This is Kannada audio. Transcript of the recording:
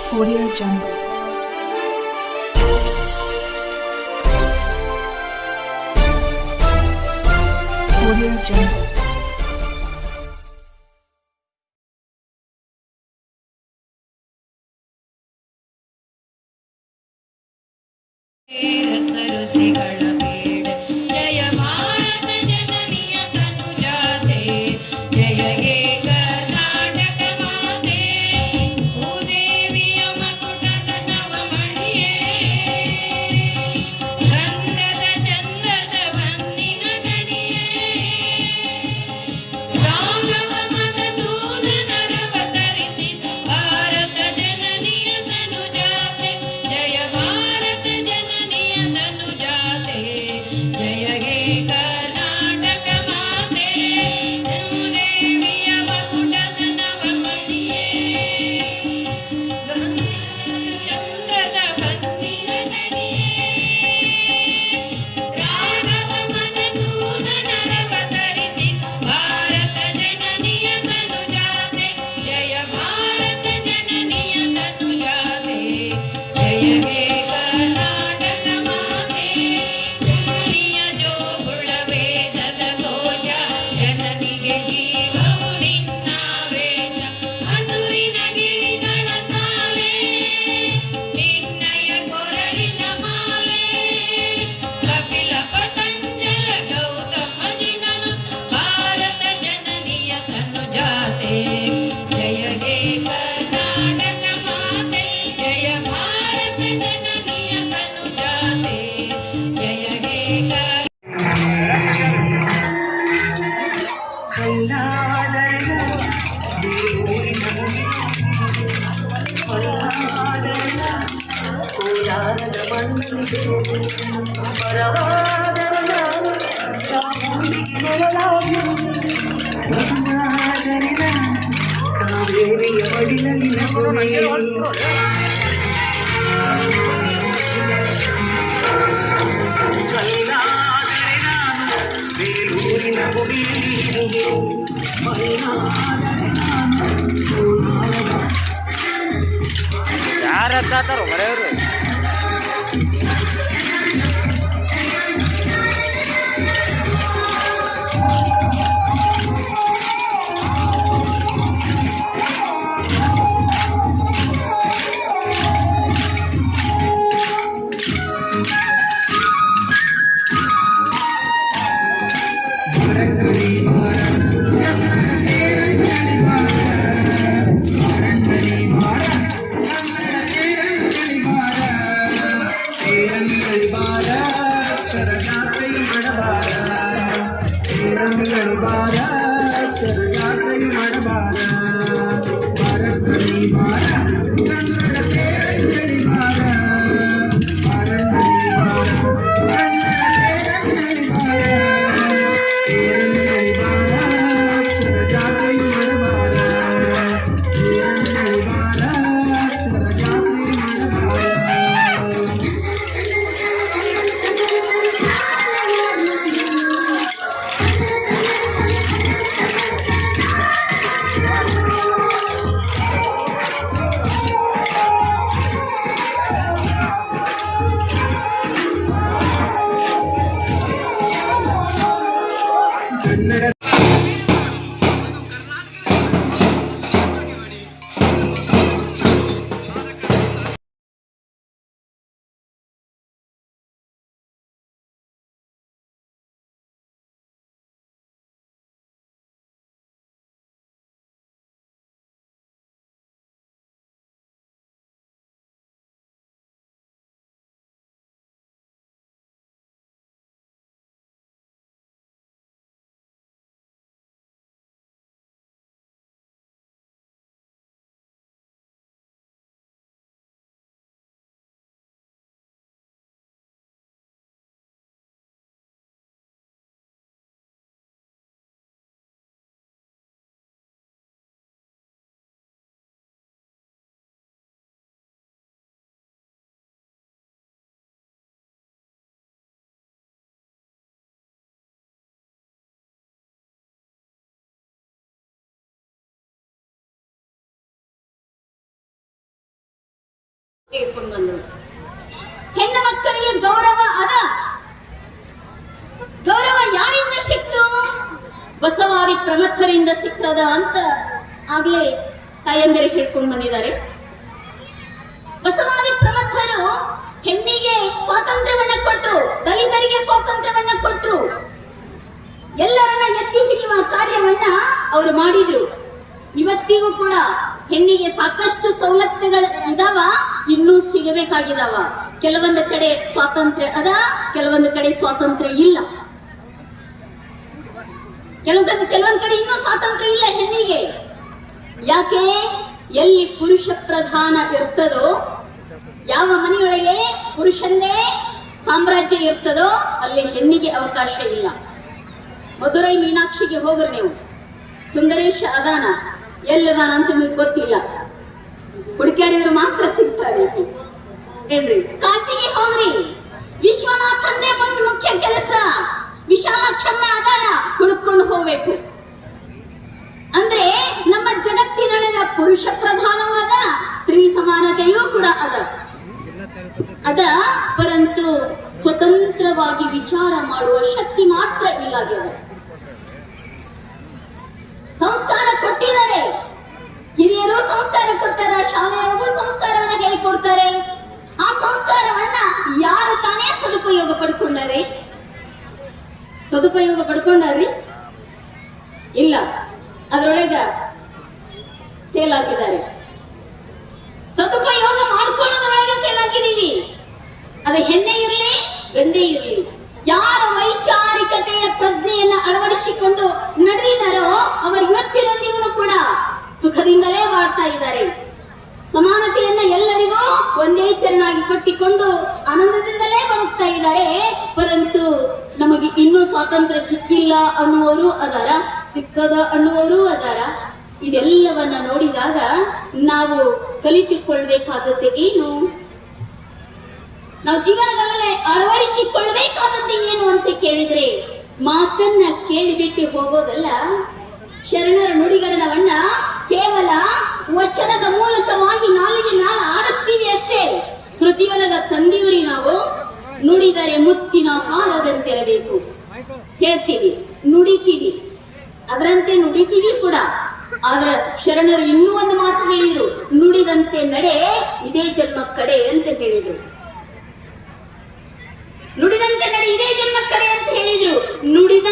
Audio Jungle. Audio Jungle. ಯಾರು ಹತ್ತಾತಾರೋ ಮರೆಯವರು ಹೇಳ್ಕೊಂಡು ಬಂದರು. ಹೆಣ್ಣು ಮಕ್ಕಳಿಗೆ ಗೌರವ ಅದ. ಗೌರವ ಯಾರಿಂದ ಸಿಕ್ತು? ಬಸವಾದಿ ಪ್ರಮಥರಿಂದ ಸಿಕ್ಕದ ಅಂತ ಆಗ್ಲೇ ತಾಯಂದಿರು ಹೇಳ್ಕೊಂಡು ಬಂದಿದ್ದಾರೆ. ಬಸವಾದಿ ಪ್ರಮಥರು ಹೆಣ್ಣಿಗೆ ಸ್ವಾತಂತ್ರ್ಯವನ್ನ ಕೊಟ್ರು, ದಲಿತರಿಗೆ ಸ್ವಾತಂತ್ರ್ಯವನ್ನ ಕೊಟ್ರು, ಎಲ್ಲರನ್ನ ಎತ್ತಿ ಹಿಡಿಯುವ ಕಾರ್ಯವನ್ನ ಅವರು ಮಾಡಿದ್ರು. ಇವತ್ತಿಗೂ ಕೂಡ ಹೆಣ್ಣಿಗೆ ಸಾಕಷ್ಟು ಸವಲತ್ತುಗಳು ಇದಾವ, ಇನ್ನೂ ಸಿಗಬೇಕಾಗಿದಾವ. ಕೆಲವೊಂದು ಕಡೆ ಸ್ವಾತಂತ್ರ್ಯ ಅದ, ಕೆಲವೊಂದು ಕಡೆ ಸ್ವಾತಂತ್ರ್ಯ ಇಲ್ಲ. ಕೆಲವೊಂದು ಕಡೆ ಇನ್ನೂ ಸ್ವಾತಂತ್ರ್ಯ ಇಲ್ಲ ಹೆಣ್ಣಿಗೆ. ಯಾಕೆ? ಎಲ್ಲಿ ಪುರುಷ ಪ್ರಧಾನ ಇರ್ತದೋ, ಯಾವ ಮನೆಯೊಳಗೆ ಪುರುಷಂದೇ ಸಾಮ್ರಾಜ್ಯ ಇರ್ತದೋ ಅಲ್ಲಿ ಹೆಣ್ಣಿಗೆ ಅವಕಾಶ ಇಲ್ಲ. ಮಧುರೈ ಮೀನಾಕ್ಷಿಗೆ ಹೋಗ್ರಿ ನೀವು, ಸುಂದರೇಶ ಅದಾನ, ಎಲ್ಲದಾನ ಅಂತ ನಿಮ್ಗೆ ಗೊತ್ತಿಲ್ಲ, ಹುಡುಕ್ಯಾಡಿದ್ರೆ ಮಾತ್ರ ಸಿಗ್ತಾರೆ ಏನ್ರಿ. ಕಾಸಿಗೆ ಹೋಗ್ರಿ, ವಿಶ್ವನಾಥಂದೇ ಒಂದು ಮುಖ್ಯ ಕೆಲಸ, ವಿಶಾಲಾಕ್ಷಮ್ಮ ಅದಾನ, ಹುಡುಕೊಂಡು ಹೋಗ್ಬೇಕು. ಅಂದ್ರೆ ನಮ್ಮ ಜಗತ್ತಿನೊಳಗ ಪುರುಷ ಪ್ರಧಾನವಾದ, ಸ್ತ್ರೀ ಸಮಾನತೆಯೂ ಕೂಡ ಅದ, ಪರಂತು ಸ್ವತಂತ್ರವಾಗಿ ವಿಚಾರ ಮಾಡುವ ಶಕ್ತಿ ಮಾತ್ರ ಇಲ್ಲಾಗ್ಯದ. ಸಂಸ್ಕಾರ ಕೊಟ್ಟಿದ್ದಾರೆ, ಹಿರಿಯರು ಸಂಸ್ಕಾರ ಕೊಡ್ತಾರ, ಶಾಲೆಯೊಳಗೂ ಸಂಸ್ಕಾರವನ್ನ ಹೇಳಿಕೊಡ್ತಾರೆ. ಆ ಸಂಸ್ಕಾರವನ್ನ ಯಾರು ತಾನೇ ಸದುಪಯೋಗ ಪಡ್ಕೊಂಡಾರೆ? ಸದುಪಯೋಗ ಪಡ್ಕೊಂಡಾರ್ರಿ? ಇಲ್ಲ, ಅದರೊಳಗ ಫೇಲ್ ಆಗಿದ್ದಾರೆ. ಸದುಪಯೋಗ ಮಾಡ್ಕೊಳ್ಳೋದ್ರೊಳಗೆ ಫೇಲ್ ಆಗಿದ್ದೀವಿ. ಅದು ಹೆಣ್ಣೆ ಇರಲಿ ಗಂಡೇ ಇರಲಿ, ಯಾರ ವೈಚಾರಿಕತೆಯ ಪ್ರಜ್ಞೆಯನ್ನ ಅಳವಡಿಸಿಕೊಂಡು ನಡೆದಿದ್ದಾರೋ ಅವರು ಇವತ್ತಿನೊಂದಿಗೂ ಕೂಡ ಸುಖದಿಂದಲೇ ಬಾಳ್ತಾ ಇದ್ದಾರೆ. ಸಮಾನತೆಯನ್ನ ಎಲ್ಲರಿಗೂ ಒಂದೇ ತೆರನಾಗಿ ಕಟ್ಟಿಕೊಂಡು ಆನಂದದಿಂದಲೇ ಬದುಕ್ತಾ ಇದ್ದಾರೆ. ಪರಂತು ನಮಗೆ ಇನ್ನೂ ಸ್ವಾತಂತ್ರ್ಯ ಸಿಕ್ಕಿಲ್ಲ ಅನ್ನುವರು ಅದಾರ, ಸಿಕ್ಕದ ಅನ್ನುವರು ಅದಾರ. ಇದೆಲ್ಲವನ್ನ ನೋಡಿದಾಗ ನಾವು ಕಲಿತುಕೊಳ್ಬೇಕಾದದ್ದು ಏನು? ನಾವು ಜೀವನದಲ್ಲೇ ಅಳವಡಿಸಿಕೊಳ್ಬೇಕಾದದ್ದು ಏನು ಅಂತ ಕೇಳಿದ್ರೆ, ಮಾತನ್ನ ಕೇಳಿಬಿಟ್ಟು ಹೋಗೋದಲ್ಲ. ಶರಣರ ನುಡಿಗಳನ್ನ ಕೇವಲ ವಚನದ ಮೂಲಕವಾಗಿ ನಾಲಿಗೆ ಮ್ಯಾಲ ಆಡಿಸ್ತೀವಿ ಅಷ್ಟೇ. ಕೃತಿಯೊಳಗ ತಂದೀವ್ರಿ ನಾವು, ನುಡಿದರೆ ಮುತ್ತಿನ ಹಾಲದಂತಿರಬೇಕು. ಹೇಳ್ತೀವಿ, ನುಡಿತೀವಿ, ಅದರಂತೆ ನುಡಿತೀವಿ ಕೂಡ. ಆದ್ರೆ ಶರಣರು ಇನ್ನೂ ಒಂದು ಮಾತು ಹೇಳಿದ್ರು, ನುಡಿದಂತೆ ನಡೆ ಇದೇ ಜನ್ಮ ಕಡೆ ಅಂತ ಹೇಳಿದ್ರು. ನುಡಿದಂತೆ ನಡೆ ಇದೇ ಜನ್ಮ ಕಡೆ ಅಂತ ಹೇಳಿದ್ರು. ನುಡಿದ